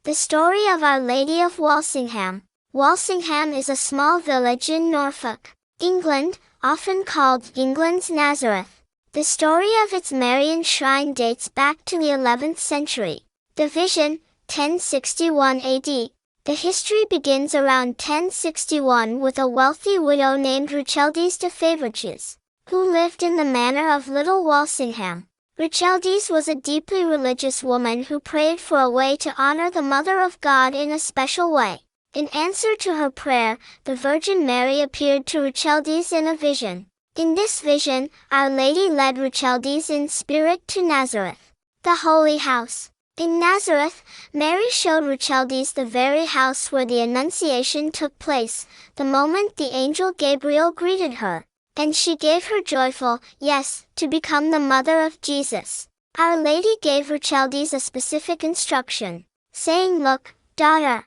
The story of Our Lady of Walsingham. Walsingham is a small village in Norfolk, England, often called England's Nazareth. The story of its Marian shrine dates back to the 11th century. The vision, 1061 AD. The history begins around 1061 with a wealthy widow named Richeldes de Fevreches, who lived in the manor of Little Walsingham. Richeldes was a deeply religious woman who prayed for a way to honor the Mother of God in a special way. In answer to her prayer, the Virgin Mary appeared to Richeldes in a vision. In this vision, Our Lady led Richeldes in spirit to Nazareth, the Holy House. In Nazareth, Mary showed Richeldes the very house where the Annunciation took place, the moment the angel Gabriel greeted her. And she gave her joyful yes to become the mother of Jesus. Our Lady gave Richeldes a specific instruction, saying, "Look, daughter,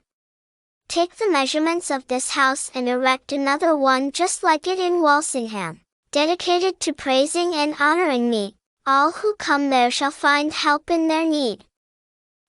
take the measurements of this house and erect another one just like it in Walsingham, dedicated to praising and honoring me. All who come there shall find help in their need."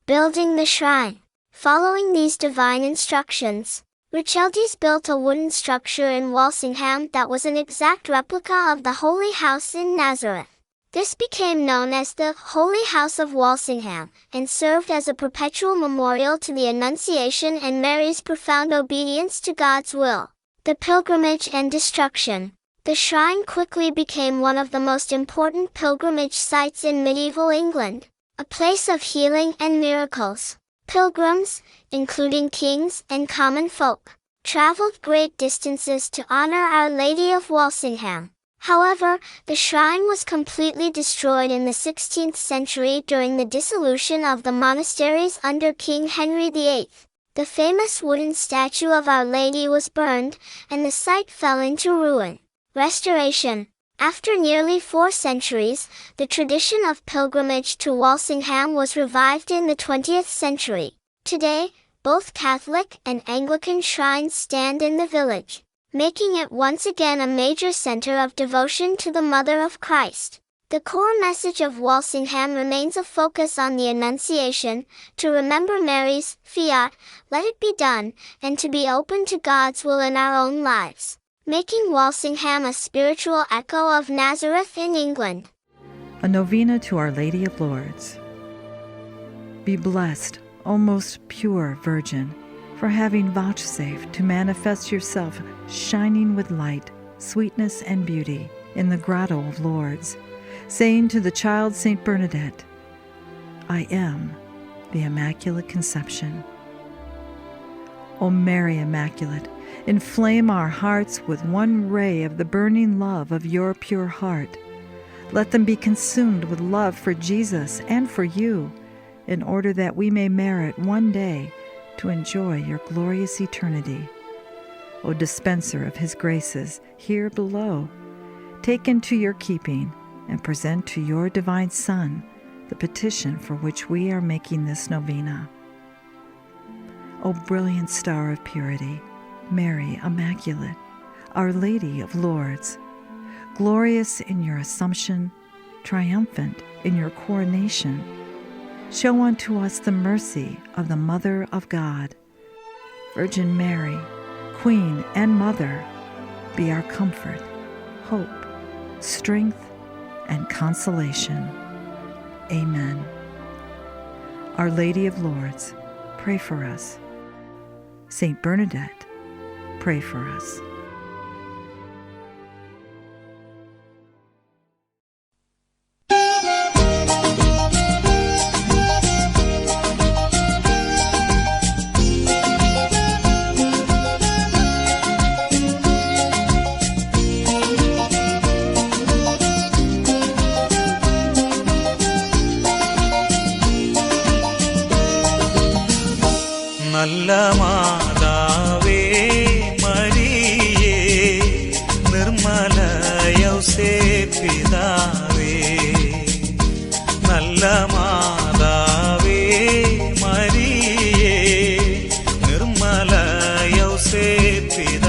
Building the shrine. Following these divine instructions, Richeldes built a wooden structure in Walsingham that was an exact replica of the Holy House in Nazareth. This became known as the Holy House of Walsingham, and served as a perpetual memorial to the Annunciation and Mary's profound obedience to God's will. The pilgrimage and destruction. The shrine quickly became one of the most important pilgrimage sites in medieval England, a place of healing and miracles. Pilgrims, including kings and common folk, traveled great distances to honor Our Lady of Walsingham. However, the shrine was completely destroyed in the 16th century during the dissolution of the monasteries under King Henry VIII. The famous wooden statue of Our Lady was burned, and the site fell into ruin. Restoration. After nearly 4 centuries, the tradition of pilgrimage to Walsingham was revived in the 20th century. Today, both Catholic and Anglican shrines stand in the village, making it once again a major center of devotion to the Mother of Christ. The core message of Walsingham remains a focus on the Annunciation, to remember Mary's fiat, let it be done, and to be open to God's will in our own lives, making Walsingham a spiritual echo of Nazareth in England. A novena to Our Lady of Lourdes. Be blessed, O most pure Virgin, for having vouchsafed to manifest yourself shining with light, sweetness, and beauty in the grotto of Lourdes, saying to the child Saint Bernadette, "I am the Immaculate Conception." O Mary Immaculate, inflame our hearts with one ray of the burning love of your pure heart. Let them be consumed with love for Jesus and for you, in order that we may merit one day to enjoy your glorious eternity. O dispenser of his graces here below, take into your keeping and present to your divine Son the petition for which we are making this novena. O brilliant star of purity, Mary Immaculate, Our Lady of Lourdes, glorious in your Assumption, triumphant in your coronation, show unto us the mercy of the Mother of God. Virgin Mary, Queen and Mother, be our comfort, hope, strength, and consolation. Amen. Our Lady of Lourdes, pray for us. Saint Bernadette, pray for us. നല്ല മാതാവേ മരിയേ, നിർമ്മല യൗസേപ്പിതാവേ, നല്ല മാതാവേ മരിയേ, നിർമ്മല യൗസേപ്പിതാവേ,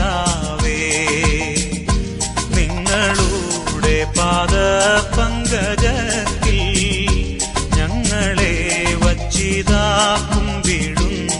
നിങ്ങളുടെ പാദപങ്കജത്തിൽ ഞങ്ങളെ വച്ചിതാ കുമ്പിടുന്നു.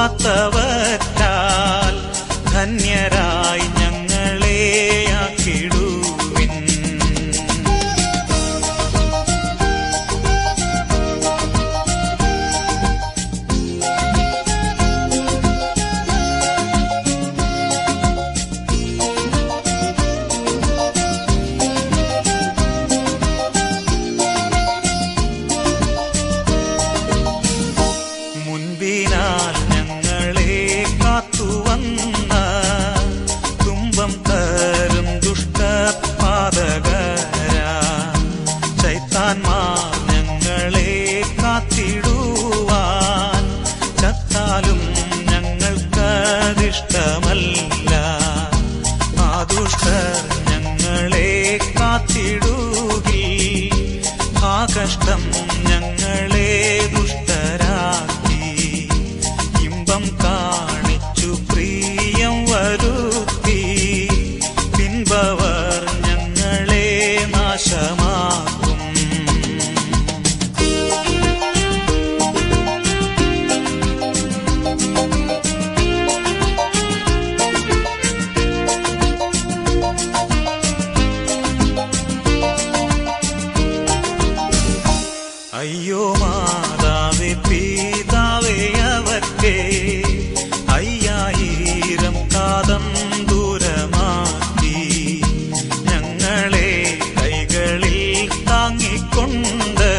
കാത്തവറ്റാൽ ധന്യരായി ഞങ്ങളെ ആക്കിടുവിൻ. മുൻപിനാൽ ഞങ്ങളെ കാത്തുവന്ന തുമ്പം തരും ദുഷ്ടപാതകരാ ചൈത്താന്മാർ ഞങ്ങളെ കാത്തിടുവാൻ ചത്താലും ഞങ്ങൾക്കതിഷ്ടമല്ല. ആ ദുഷ്ടർ ഞങ്ങളെ കാത്തിടുകി ആ കഷ്ടം ഞങ്ങളെ ദുഷ്ടരാക്കി ഇമ്പം കാണിച്ചു പ്രിയം വരുത്തി പിൻപവർ ഞങ്ങളെ നാശമാക്കും. അയ്യോ മാതാവേ പിതാവേ അവർക്ക് 5000 കാതം ദൂരമാക്കി ഞങ്ങളെ കൈകളിൽ താങ്ങിക്കൊണ്ട്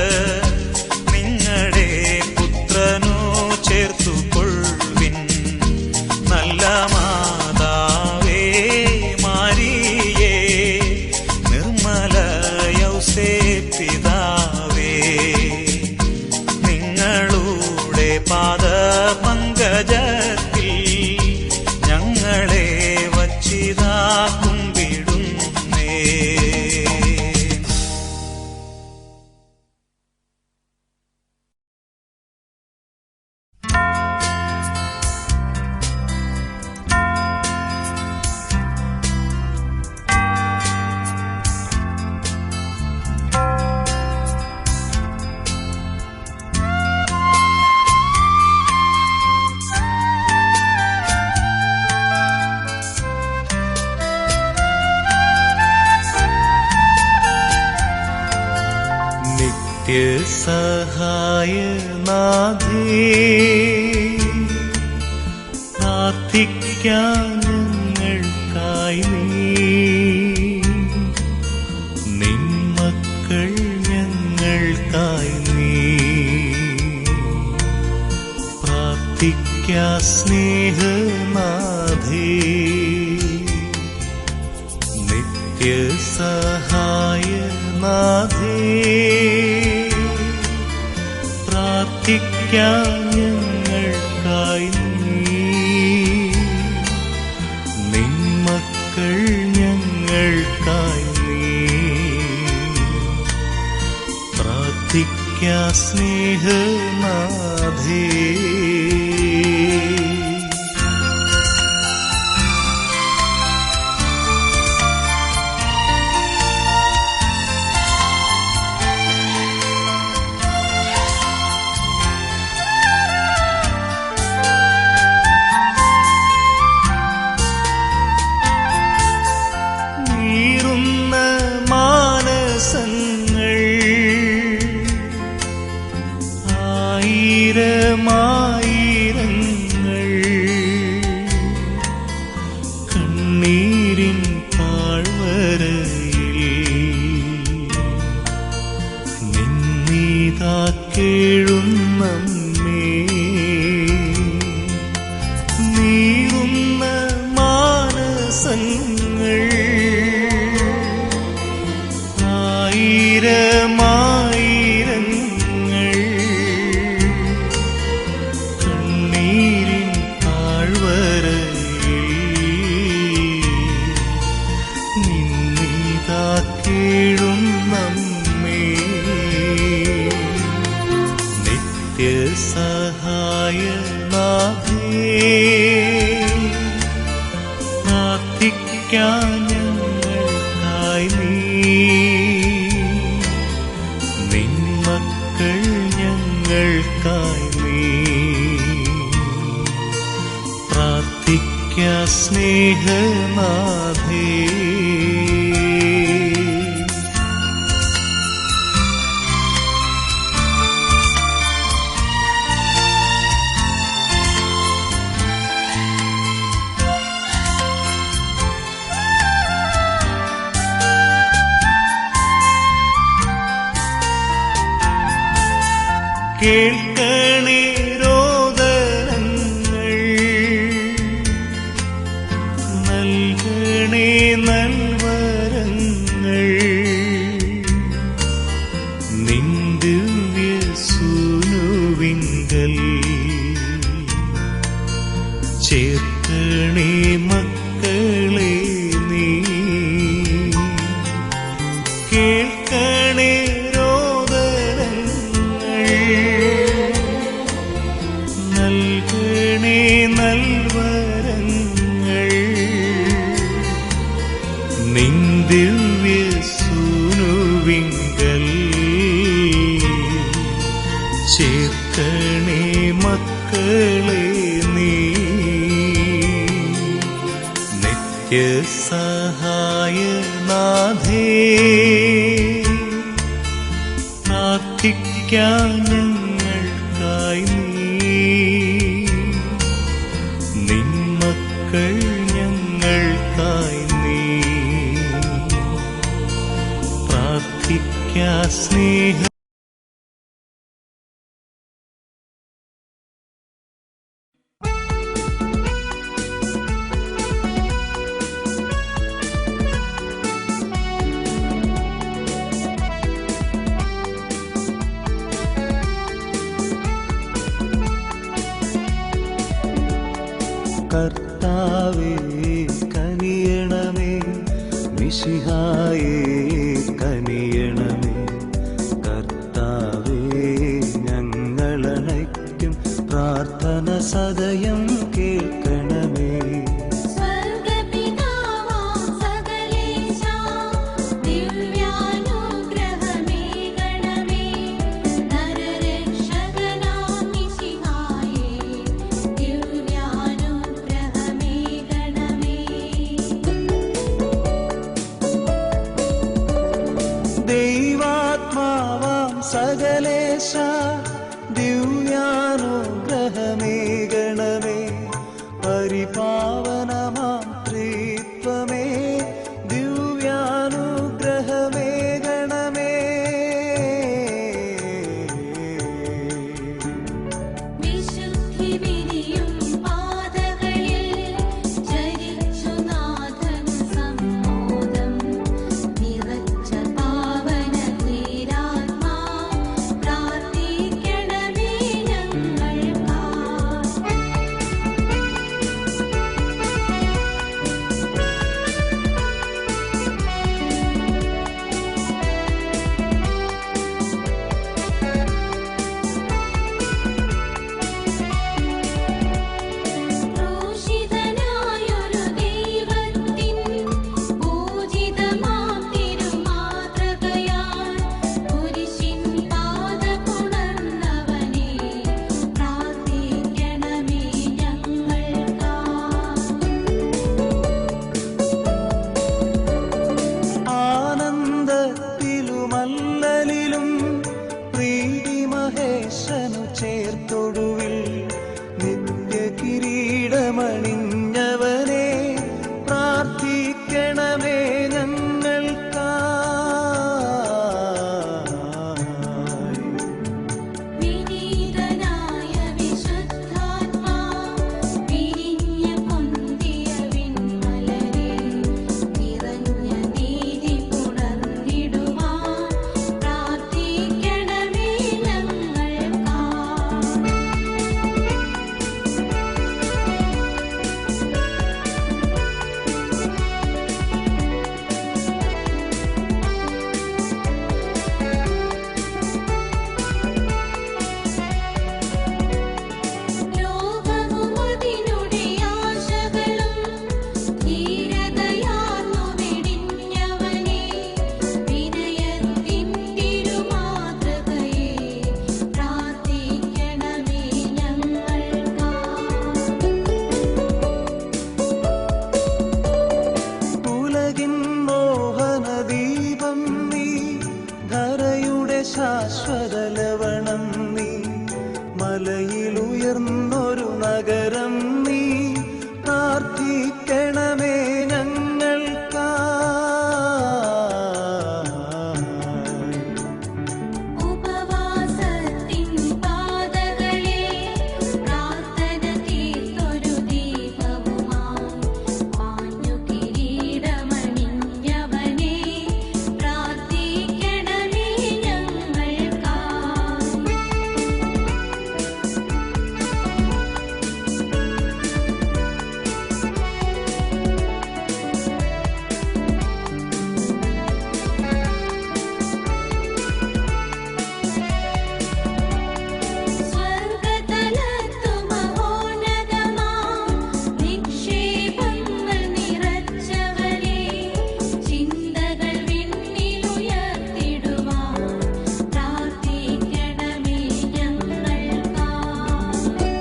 നിങ്ങളുടെ പുത്രനു ചേർത്തുകൊള്ളുവിൻ. നല്ല മാതാവേ മാരിയേ നിർമ്മല യൗസേപ്പിതാവേ നിങ്ങളുടെ പാദപങ്കജത്തിൽ ഞങ്ങളെ വച്ചിതാ കുമ്പിടുന്നേ. നിത്യസഹായനാഥേ പ്രാർത്ഥിക്കാൻ ഞങ്ങൾക്കായി നിൻ മക്കൾ ഞങ്ങൾക്കായി പ്രാർത്ഥിക്കാ സ്നേഹനാഥേ. നിത്യസഹായനാഥേ പ്രാർത്ഥിക്കാൻ ഞങ്ങൾക്കായി നിൻ മക്കൾ ഞങ്ങൾക്കായി പ്രാർത്ഥിക്കാ സ്നേഹനാഥേ. ആയിരമായിരങ്ങൾ കണ്ണീരിൻ താഴ്വരയിൽ നിന്നീതാ കേഴുന്നമ്മേ. നീറുന്ന മാനസങ്ങൾ ആയിരമായിരങ്ങൾ കണ്ണീരിൻ താഴ്വരയിൽ നിന്നീതാ കേഴുന്നമ്മേ. നിത്യസഹായനാഥേ പ്രാർത്ഥിക്കാൻ ഞങ്ങൾക്കായി നിൻ മക്കൾ ഞങ്ങൾക്കായി സ്നേഹനാഥേ. കേൾക്കണേ രോദനങ്ങൾ, നൽകണേ നൽവരങ്ങൾ, നിൻ ദിവ്യസൂനുവിങ്കൽ ചേർക്കണേ മക്കളെ നീ. കേൾക്കണേ നൽകണേ നൽവരങ്ങൾ, നിൻ ദിവ്യസൂനുവിങ്കൽ ചേർക്കണേ മക്കളെ നീ. നിത്യസഹായനാഥേ, പ്രാർത്ഥിക്കാൻ ഞങ്ങൾക്കായി നിൻ മക്കൾ ഞങ്ങൾക്കായി നീ. പ്രാർത്ഥിക്കാ സ്നേഹ കർത്താവേ കനിയണമേ, മിശിഹായേ കനിയണമേ. കർത്താവേ ഞങ്ങളണയ്ക്കും പ്രാർത്ഥന സദയം കേൾക്കണമേ. ദൈവാത്മാവാം സകലേശ ദിവ്യാനുഗ്രഹമേകണമേ. പരിപാവനമാം ത്രിത്വമേ ദിവ്യാനുഗ്രഹമേകണമേ. ആനന്ദത്തിലുമല്ലലിലും പ്രീതി മഹേശനു ചേർത്തൊടുവിൽ നിത്യ കിരീടമണിഞ്ഞവനെ പ്രാർത്ഥിക്കണമേ ഞങ്ങൾക്കായി. ഉയർന്നൊരു നഗരം നീ പ്രാർത്ഥിക്കണമേ ഞങ്ങൾക്കാ. ഉപവാസത്തിൻ പാതകളെ പ്രാർത്ഥന തീർത്തൊരു ദീപവുമായി മാഞ്ഞു കിരീടമണിഞ്ഞവനെ പ്രാർത്ഥിക്കണമേ ഞങ്ങൾക്കായി. സ്വർഗതലത്തു മഹോന്നതമാം നിക്ഷേപങ്ങൾ നിറച്ചവനെ ചിന്തകൾ വിണ്ണിലുയർത്തിടുവാൻ പ്രാർത്ഥിക്കണമേ ഞങ്ങൾക്കായി.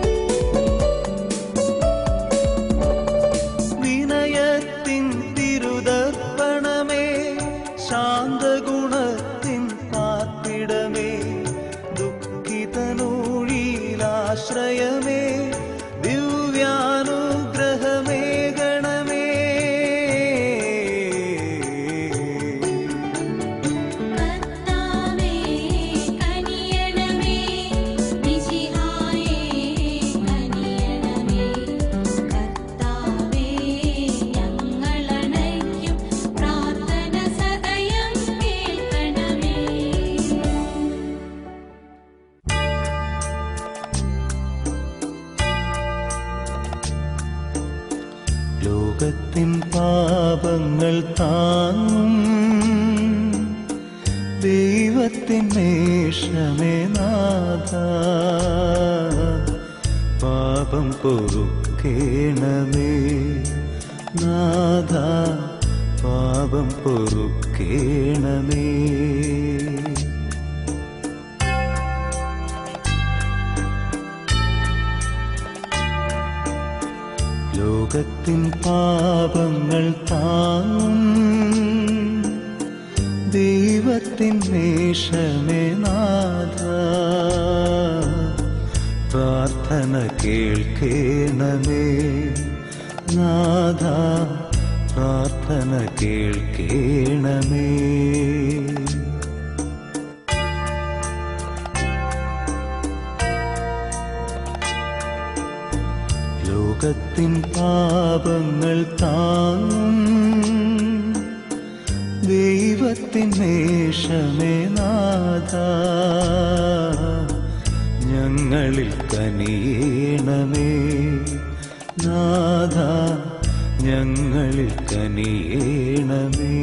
വിനയത്തിൻ തിരുദർപ്പണമേ ശാന്തഗുണത്തിൻ പാർപ്പിടമേ ദുഃഖിതനൂഴിയിലാശ്രയമേ ദിവ്യാനുഗ്രഹമേ ഗണമേ. കർത്താവേ കനിയണമേ മിശിഹായേ കനിയണമേ. കർത്താവേ ഞങ്ങളണയ്ക്കും പ്രാർത്ഥന സദയം കേൾക്കണമേ. ലോകത്തിൻ പാപങ്ങൾ താങ്ങും ദൈവത്തിൻ മേഷമേ നാഥ പാപം പൊറുക്കേണമേ നാഥ പാപം പൊറുക്കേണമേ. ലോകത്തിൻ പാപങ്ങൾ താങ്ങും ദൈവത്തിൻ മേഷമേ നാഥ പ്രാർത്ഥന കേൾക്കേണമേ നാഥ പ്രാർത്ഥന കേൾക്കേണമേ. ലോകത്തിൻ പാപങ്ങൾ താങ്ങും ദൈവത്തിൻ മേഷമേ നാഥ ഞങ്ങളിൽ കനിയേണമേ നാഥ ഞങ്ങളിൽ കനിയേണമേ.